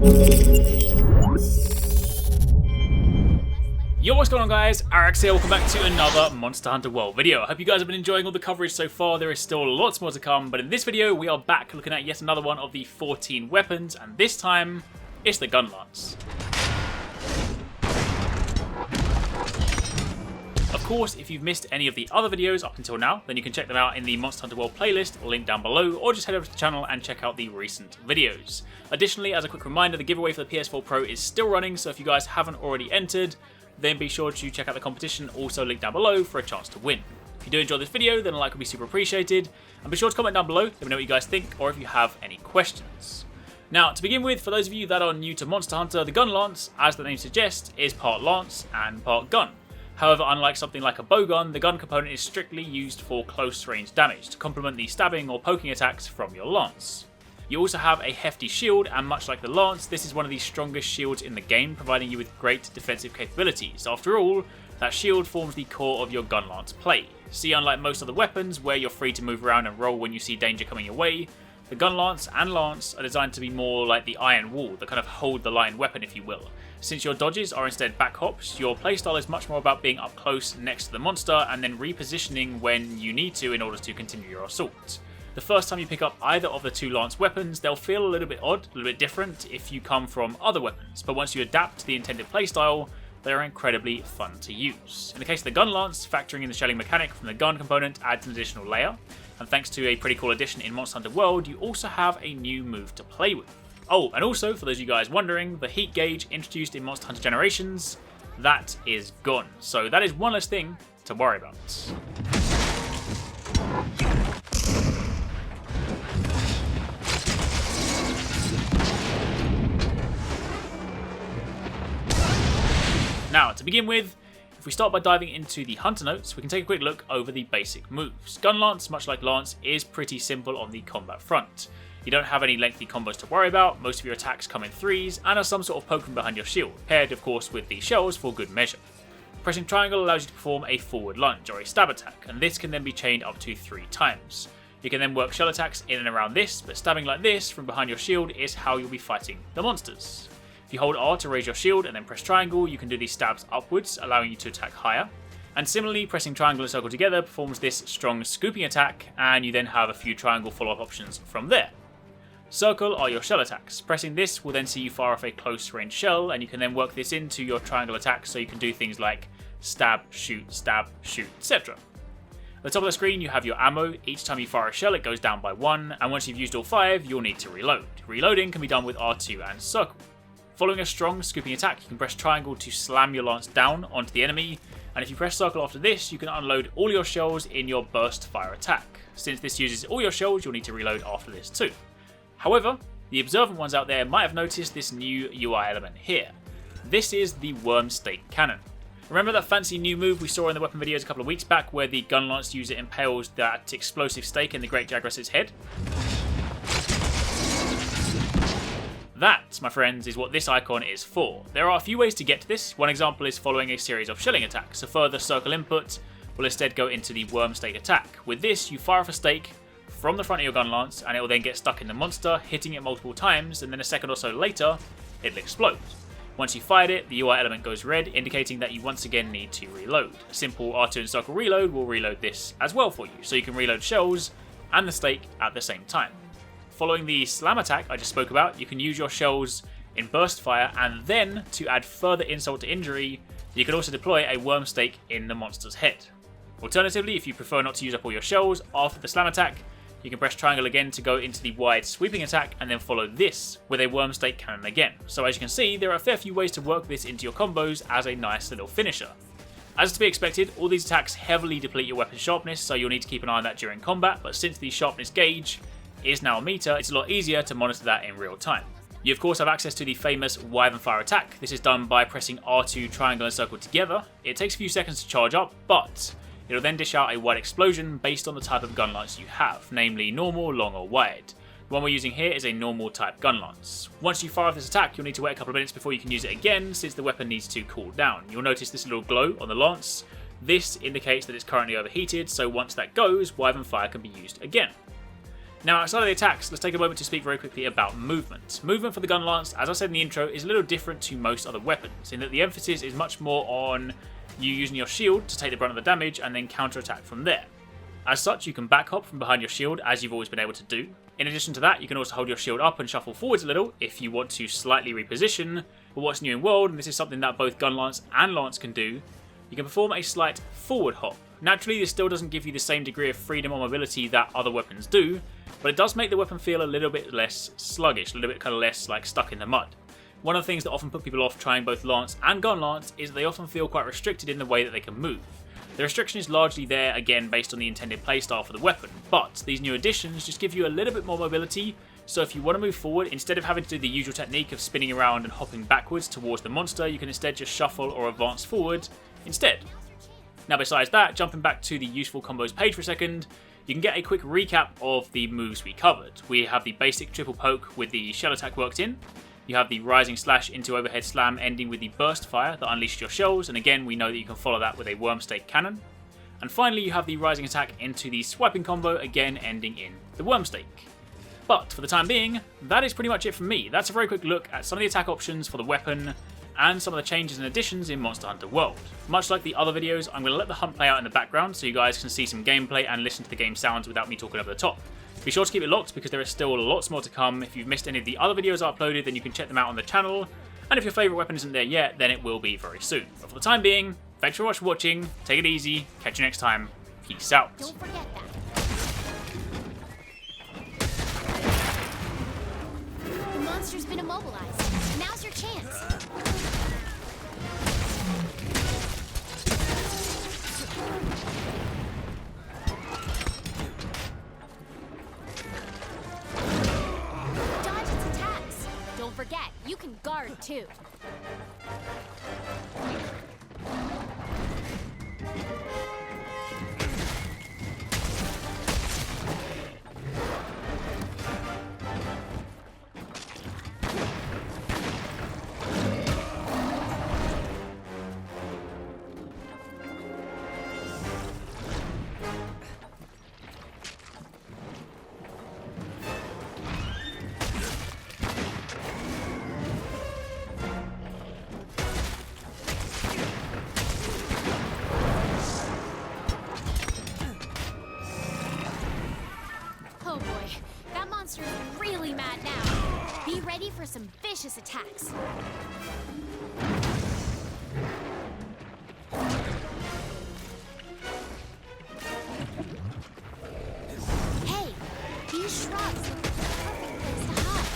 Yo, what's going on guys? Arekkz here, welcome back to another Monster Hunter World video. I hope you guys have been enjoying all the coverage so far. There is still lots more to come, but in this video we are back looking at yet another one of the 14 weapons, and this time it's the Gunlance. Of course, if you've missed any of the other videos up until now, then you can check them out in the Monster Hunter World playlist, linked down below, or just head over to the channel and check out the recent videos. Additionally, as a quick reminder, the giveaway for the PS4 Pro is still running, so if you guys haven't already entered, then be sure to check out the competition, also linked down below, for a chance to win. If you do enjoy this video, then a like would be super appreciated, and be sure to comment down below, let me know what you guys think, or if you have any questions. Now, to begin with, for those of you that are new to Monster Hunter, the Gunlance, as the name suggests, is part lance and part gun. However, unlike something like a bowgun, the gun component is strictly used for close range damage, to complement the stabbing or poking attacks from your lance. You also have a hefty shield, and much like the lance, this is one of the strongest shields in the game, providing you with great defensive capabilities. After all, that shield forms the core of your Gunlance play. See, unlike most other weapons, where you're free to move around and roll when you see danger coming your way, the Gunlance and lance are designed to be more like the iron wall, that kind of hold the line weapon, if you will. Since your dodges are instead back hops, your playstyle is much more about being up close next to the monster and then repositioning when you need to in order to continue your assault. The first time you pick up either of the two lance weapons, they'll feel a little bit odd, a little bit different if you come from other weapons, but once you adapt to the intended playstyle, they're incredibly fun to use. In the case of the Gunlance, factoring in the shelling mechanic from the gun component adds an additional layer, and thanks to a pretty cool addition in Monster Hunter World, you also have a new move to play with. Oh, and also, for those of you guys wondering, the heat gauge introduced in Monster Hunter Generations, that is gone. So that is one less thing to worry about. Now, to begin with, if we start by diving into the Hunter Notes, we can take a quick look over the basic moves. Gunlance, much like Lance, is pretty simple on the combat front. You don't have any lengthy combos to worry about, most of your attacks come in threes, and are some sort of poke from behind your shield, paired of course with the shells for good measure. Pressing triangle allows you to perform a forward lunge, or a stab attack, and this can then be chained up to 3 times. You can then work shell attacks in and around this, but stabbing like this from behind your shield is how you'll be fighting the monsters. If you hold R to raise your shield and then press triangle, you can do these stabs upwards, allowing you to attack higher. And similarly, pressing triangle and circle together performs this strong scooping attack, and you then have a few triangle follow-up options from there. Circle are your shell attacks. Pressing this will then see you fire off a close range shell, and you can then work this into your triangle attacks so you can do things like stab, shoot, etc. At the top of the screen you have your ammo. Each time you fire a shell it goes down by 1, and once you've used all 5 you'll need to reload. Reloading can be done with R2 and circle. Following a strong scooping attack, you can press triangle to slam your lance down onto the enemy, and if you press circle after this, you can unload all your shells in your burst fire attack. Since this uses all your shells, you'll need to reload after this too. However, the observant ones out there might have noticed this new UI element here. This is the worm stake cannon. Remember that fancy new move we saw in the weapon videos a couple of weeks back, where the Gunlance user impales that explosive stake in the Great Jagress's head? That, my friends, is what this icon is for. There are a few ways to get to this. One example is following a series of shelling attacks. A further circle input will instead go into the worm stake attack. With this, you fire off a stake from the front of your Gunlance, and it will then get stuck in the monster, hitting it multiple times, and then a second or so later, it'll explode. Once you fired it, the UI element goes red, indicating that you once again need to reload. A simple R2 and circle reload will reload this as well for you, so you can reload shells and the stake at the same time. Following the slam attack I just spoke about, you can use your shells in burst fire, and then, to add further insult to injury, you can also deploy a worm stake in the monster's head. Alternatively, if you prefer not to use up all your shells after the slam attack, you can press triangle again to go into the wide sweeping attack, and then follow this with a worm stake cannon again. So as you can see, there are a fair few ways to work this into your combos as a nice little finisher. As to be expected, all these attacks heavily deplete your weapon sharpness, so you'll need to keep an eye on that during combat, but since the sharpness gauge is now a meter, it's a lot easier to monitor that in real time. You of course have access to the famous Wyvern Fire attack. This is done by pressing R2, triangle and circle together. It takes a few seconds to charge up, but it'll then dish out a wide explosion based on the type of Gunlance you have, namely normal, long or wide. The one we're using here is a normal type Gunlance. Once you fire off this attack, you'll need to wait a couple of minutes before you can use it again, since the weapon needs to cool down. You'll notice this little glow on the lance. This indicates that it's currently overheated, so once that goes, Wyvern Fire can be used again. Now, outside of the attacks, let's take a moment to speak very quickly about movement. Movement for the Gunlance, as I said in the intro, is a little different to most other weapons, in that the emphasis is much more on you using your shield to take the brunt of the damage and then counter-attack from there. As such, you can back hop from behind your shield, as you've always been able to do. In addition to that, you can also hold your shield up and shuffle forwards a little if you want to slightly reposition. But what's new in World, and this is something that both Gunlance and Lance can do, you can perform a slight forward hop. Naturally, this still doesn't give you the same degree of freedom or mobility that other weapons do, but it does make the weapon feel a little bit less sluggish, a little bit kind of less like stuck in the mud. One of the things that often put people off trying both Lance and Gunlance is that they often feel quite restricted in the way that they can move. The restriction is largely there, again, based on the intended playstyle for the weapon, but these new additions just give you a little bit more mobility, so if you want to move forward, instead of having to do the usual technique of spinning around and hopping backwards towards the monster, you can instead just shuffle or advance forward instead. Now besides that, jumping back to the useful combos page for a second, you can get a quick recap of the moves we covered. We have the basic triple poke with the shell attack worked in. You have the rising slash into overhead slam ending with the burst fire that unleashes your shells, and again we know that you can follow that with a worm stake cannon. And finally you have the rising attack into the swiping combo, again ending in the worm stake. But for the time being, that is pretty much it from me. That's a very quick look at some of the attack options for the weapon, and some of the changes and additions in Monster Hunter World. Much like the other videos, I'm going to let the hunt play out in the background so you guys can see some gameplay and listen to the game sounds without me talking over the top. Be sure to keep it locked because there is still lots more to come. If you've missed any of the other videos I uploaded, then you can check them out on the channel, and if your favourite weapon isn't there yet, then it will be very soon. But for the time being, thanks very much for watching, take it easy, catch you next time, peace out. Don't forget that. The monster's been immobilized. Now's your chance. Dodge its attacks. Don't forget, you can guard too. Oh boy, that monster is really mad now. Be ready for some vicious attacks. Hey, these shrubs look like the perfect place to hide.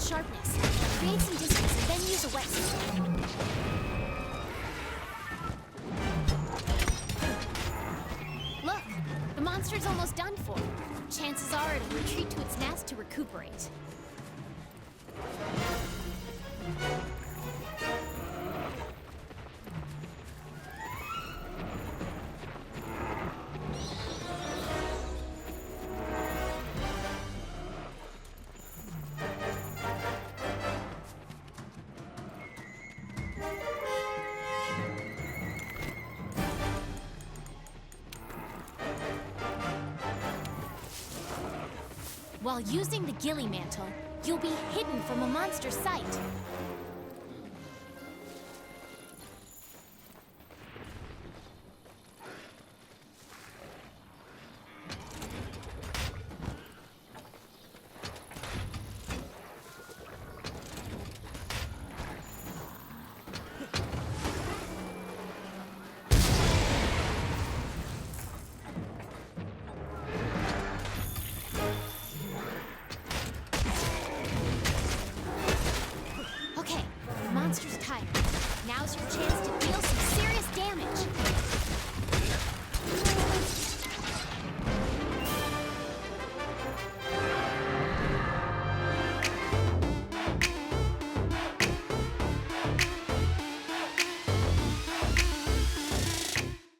Sharpness. Create some distance and then use a wet system. Look, the monster's almost done for. Chances are it'll retreat to its nest to recuperate. While using the Ghillie Mantle, you'll be hidden from a monster's sight.